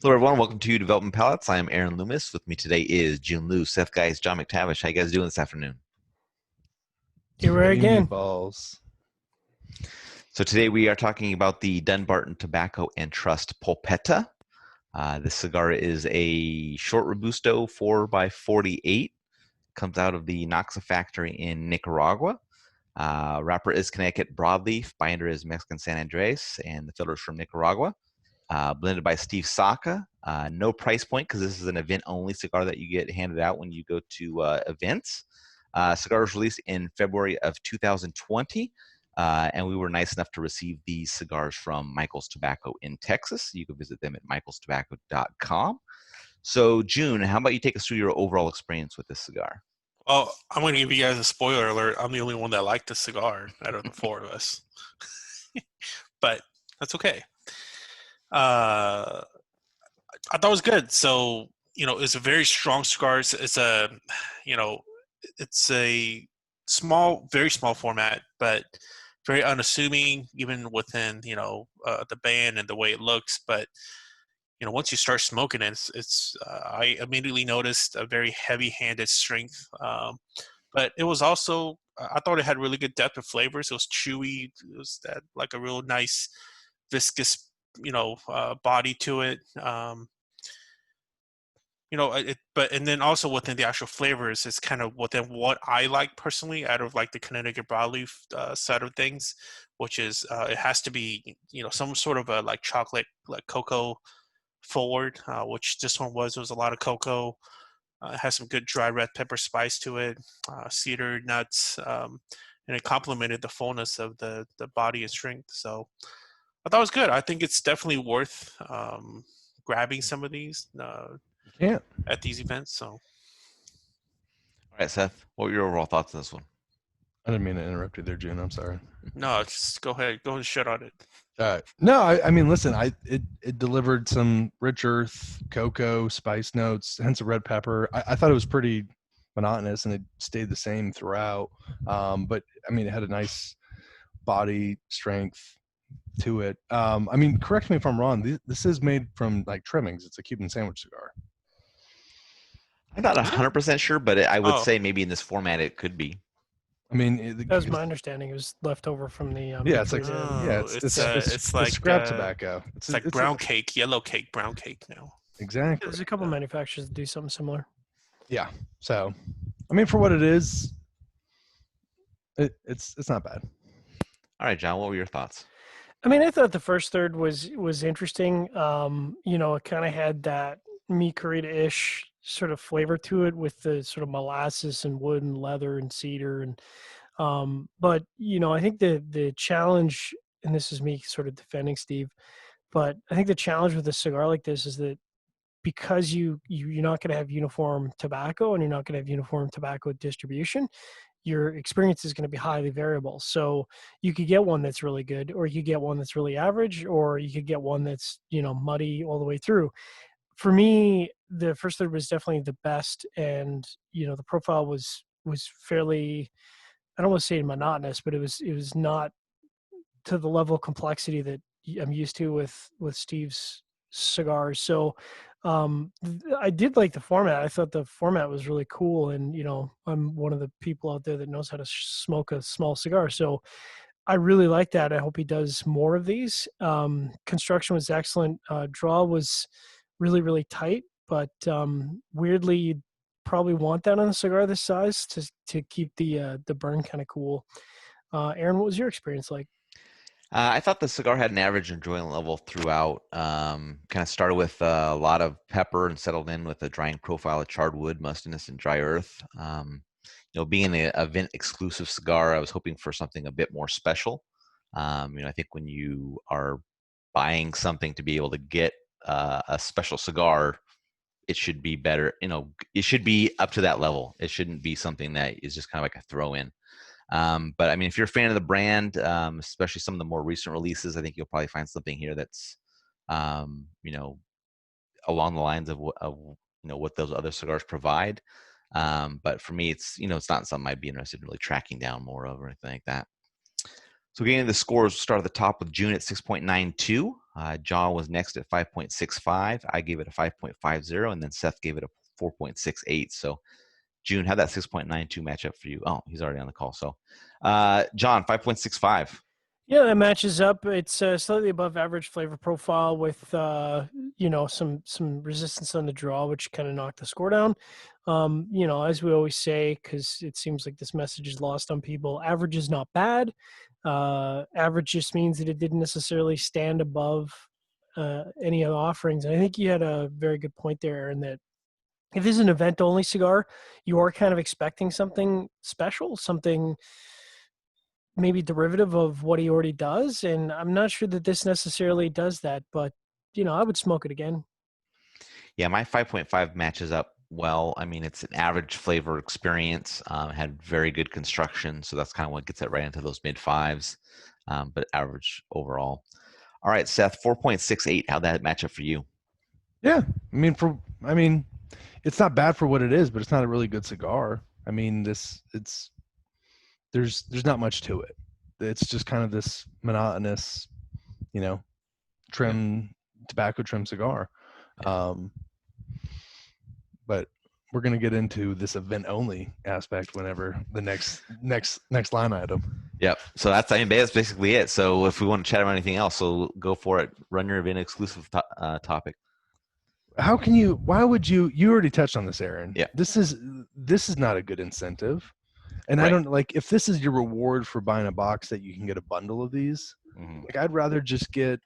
Hello, everyone. Welcome to Development Palates. I am Aaron Loomis. With me today is Jiunn, Seth Guys, John McTavish. How you guys doing this afternoon? Here we are Spaghetti again. meatballs. So today we are talking about the Dunbarton Tobacco and Trust Polpetta. This cigar is a short Robusto 4x48. Comes out of the Noxa factory in Nicaragua. Wrapper is Connecticut broadleaf. Binder is Mexican San Andres, and the filter is from Nicaragua. Blended by Steve Saka. No price point because this is an event-only cigar that you get handed out when you go to events. Cigar was released in February of 2020, and we were nice enough to receive these cigars from Michael's Tobacco in Texas. You can visit them at michaelstobacco.com. So, Jiunn, how about you take us through your overall experience with this cigar? Well, I'm going to give you guys a spoiler alert. I'm the only one that liked the cigar out of the four of us. But that's okay. I thought it was good. So, it's a very strong cigar. It's a small, very small format, but very unassuming, even within, the band and the way it looks. But, once you start smoking it, I immediately noticed a very heavy-handed strength. But it was also, I thought it had really good depth of flavors. It was chewy. It was that like a real nice, viscous, body to it. And then also within the actual flavors, it's kind of within what I like personally out of like the Connecticut broadleaf side of things, which is it has to be, some sort of a like chocolate, like cocoa forward, which this one was a lot of cocoa. It has some good dry red pepper spice to it, cedar nuts, and it complemented the fullness of the body and strength. So I thought it was good. I think it's definitely worth grabbing some of these at these events. So, All right, Seth, what were your overall thoughts on this one? I didn't mean to interrupt you there, Jiunn. I'm sorry. no, just go ahead and shit on it. No, I mean, listen, it delivered some rich earth, cocoa, spice notes, hence a red pepper. I thought it was pretty monotonous and it stayed the same throughout. But I mean, it had a nice body strength to it. I mean, correct me if I'm wrong. This is made from like trimmings. It's a Cuban sandwich cigar. I'm not 100% sure, but I would Oh. say maybe in this format it could be. I mean, that was my understanding. It was left over from the yeah, it's like it's like scrap tobacco. It's like brown cake, yellow cake, brown cake now. Exactly. There's a couple manufacturers that do something similar. Yeah. So, I mean, for what it is, it's not bad. All right, John, what were your thoughts? I mean, I thought the first third was interesting. It kind of had that meat curry-ish sort of flavor to it with the sort of molasses and wood and leather and cedar and but I think the challenge, and this is me sort of defending Steve, but I think the challenge with a cigar like this is that because you're not going to have uniform tobacco and you're not going to have uniform tobacco distribution, your experience is going to be highly variable. So you could get one that's really good, or you could get one that's really average, or you could get one that's, muddy all the way through. For me, the first third was definitely the best. And, the profile was fairly, I don't want to say monotonous, but it was not to the level of complexity that I'm used to with Steve's cigars. So I did like the format. I thought the format was really cool. And, I'm one of the people out there that knows how to smoke a small cigar. So I really like that. I hope he does more of these. Construction was excellent. Draw was really, really tight, but weirdly, you'd probably want that on a cigar this size to keep the burn kind of cool. Aaron, what was your experience like? I thought the cigar had an average enjoyment level throughout. Kind of started with a lot of pepper and settled in with a drying profile of charred wood, mustiness, and dry earth. Being an event exclusive cigar, I was hoping for something a bit more special. I think when you are buying something to be able to get a special cigar, it should be better. It should be up to that level. It shouldn't be something that is just kind of like a throw in. But I mean, if you're a fan of the brand, especially some of the more recent releases, I think you'll probably find something here that's, along the lines of what those other cigars provide. But for me, it's not something I'd be interested in really tracking down more of or anything like that. So getting into the scores, we'll start at the top with Jiunn at 6.92. John was next at 5.65. I gave it a 5.50, and then Seth gave it a 4.68. So, Jiunn, how'd that 6.92 match up for you? Oh, he's already on the call. So, John, 5.65. Yeah, that matches up. It's slightly above average flavor profile with some resistance on the draw, which kind of knocked the score down. As we always say, because it seems like this message is lost on people, average is not bad. Average just means that it didn't necessarily stand above any of the offerings. And I think you had a very good point there, in that if this is an event-only cigar, you are kind of expecting something special, something maybe derivative of what he already does. And I'm not sure that this necessarily does that, but I would smoke it again. Yeah, my 5.5 matches up well. I mean, it's an average flavor experience. Had very good construction, so that's kind of what gets it right into those mid fives, but average overall. All right, Seth, 4.68. How'd that match up for you? Yeah, I mean, it's not bad for what it is, but it's not a really good cigar. I mean, there's not much to it. It's just kind of this monotonous, tobacco trim cigar. But we're going to get into this event only aspect whenever the next line item. Yep. So that's basically it. So if we want to chat about anything else, so go for it. Run your event exclusive topic. Why would you already touched on this, Aaron? Yeah. This is not a good incentive. And right. I don't like, if this is your reward for buying a box that you can get a bundle of these, like I'd rather just get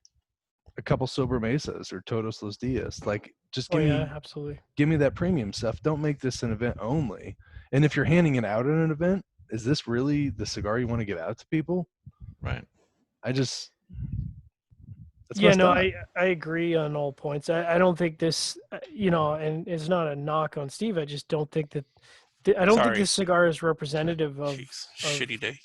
a couple Sober Mesas or Todos Los Dias. Like just absolutely. Give me that premium stuff. Don't make this an event only. And if you're handing it out at an event, is this really the cigar you want to give out to people? Right. I agree on all points. I don't think this, and it's not a knock on Steve. I just don't think that, I don't think this cigar is representative of shitty day.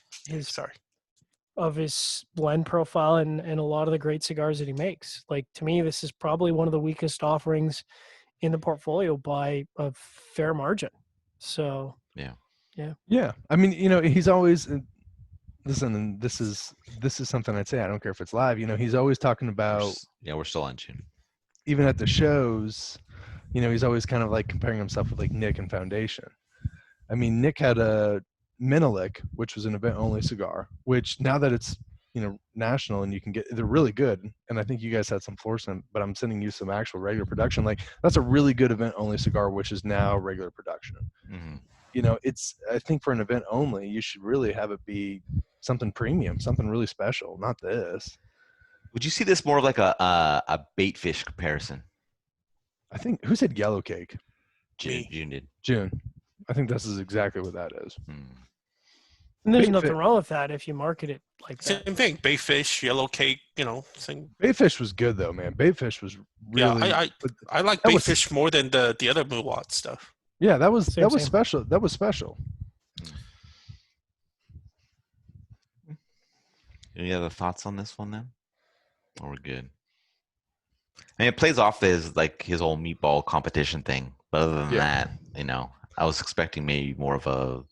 Of his blend profile and a lot of the great cigars that he makes. Like, to me, this is probably one of the weakest offerings in the portfolio by a fair margin. So yeah. I mean, he's always, listen, this is something I'd say. I don't care if it's live. He's always talking about. We're still on Jiunn. Even at the shows, he's always kind of like comparing himself with like Nick and Foundation. I mean, Nick had a Menelik, which was an event-only cigar, which now that it's national and you can get, they're really good. And I think you guys had some fluorescent, but I'm sending you some actual regular production. Like that's a really good event-only cigar, which is now regular production. Mm-hmm. I think for an event only, you should really have it be something premium, something really special, not this. Would you see this more of like a bait fish comparison? I think, who said yellow cake? Jiunn did. Jiunn. I think this is exactly what that is. And there's nothing wrong with that if you market it like that. Same thing. Baitfish, yellow cake, same. Baitfish was good though, man. Baitfish was really. Yeah, I like Baitfish more than the other Muwat stuff. Yeah, that was special. That was special. Any other thoughts on this one then? Or we're good? I mean, it plays off as like his old meatball competition thing. But other than that, I was expecting maybe more of a,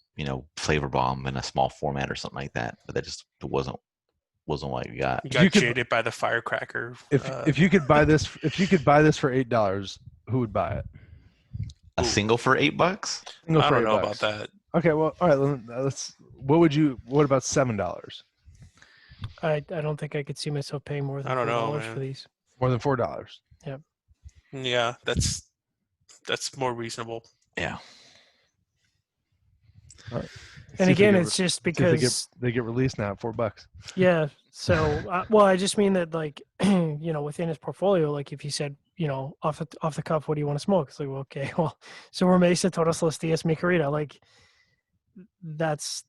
flavor bomb in a small format or something like that. But that just wasn't what you got. You got jaded by the firecracker. If you could buy this, for $8, who would buy it? A single for $8? I don't know about that. Okay, well, all right. What about $7? I don't think I could see myself paying more than $4 for these. More than $4. Yeah. Yeah, that's more reasonable. Yeah. All right. And again, it's just because they get released now at $4. Yeah. So, I just mean that, like, within his portfolio, like if he said, off the cuff, what do you want to smoke? It's like, well, okay, so we're Mesa, Todos Los Dias, Micarita. Like, this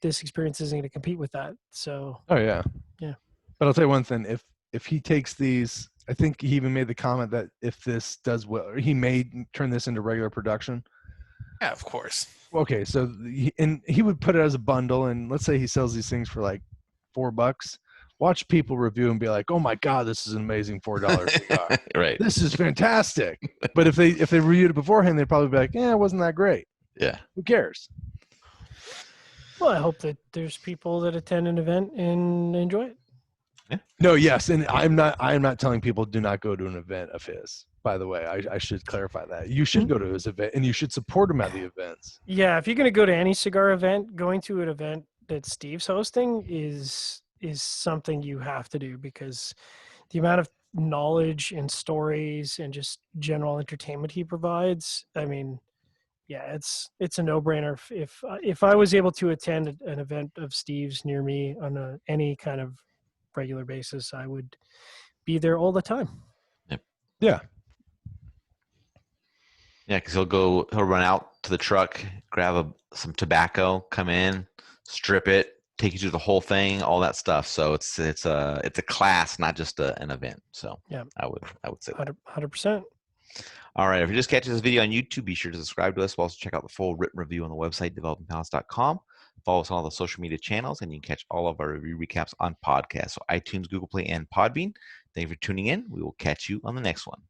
experience isn't going to compete with that. So. Oh yeah. Yeah. But I'll tell you one thing: if he takes these, I think he even made the comment that if this does well, he may turn this into regular production. Yeah, of course. Okay, so he would put it as a bundle, and let's say he sells these things for like $4. Watch people review and be like, "Oh my God, this is an amazing $4 cigar! Right, this is fantastic." But if they reviewed it beforehand, they'd probably be like, "Yeah, it wasn't that great." Yeah, who cares? Well, I hope that there's people that attend an event and enjoy it. No, yes, and I'm not telling people do not go to an event of his. By the way, I should clarify that. You should go to his event, and you should support him at the events. Yeah, if you're going to go to any cigar event, going to an event that Steve's hosting is something you have to do, because the amount of knowledge and stories and just general entertainment he provides, I mean, yeah, it's a no-brainer. If I was able to attend an event of Steve's near me on any kind of regular basis, I would be there all the time. Yeah. Yeah, because he'll run out to the truck, grab some tobacco, come in, strip it, take you through the whole thing, all that stuff. So it's a class, not just an event. So Yeah, I would say that. 100%. All right. If you're just catching this video on YouTube, be sure to subscribe to us. We'll also check out the full written review on the website, developingpalates.com. Follow us on all the social media channels, and you can catch all of our review recaps on podcasts. So iTunes, Google Play, and Podbean. Thank you for tuning in. We will catch you on the next one.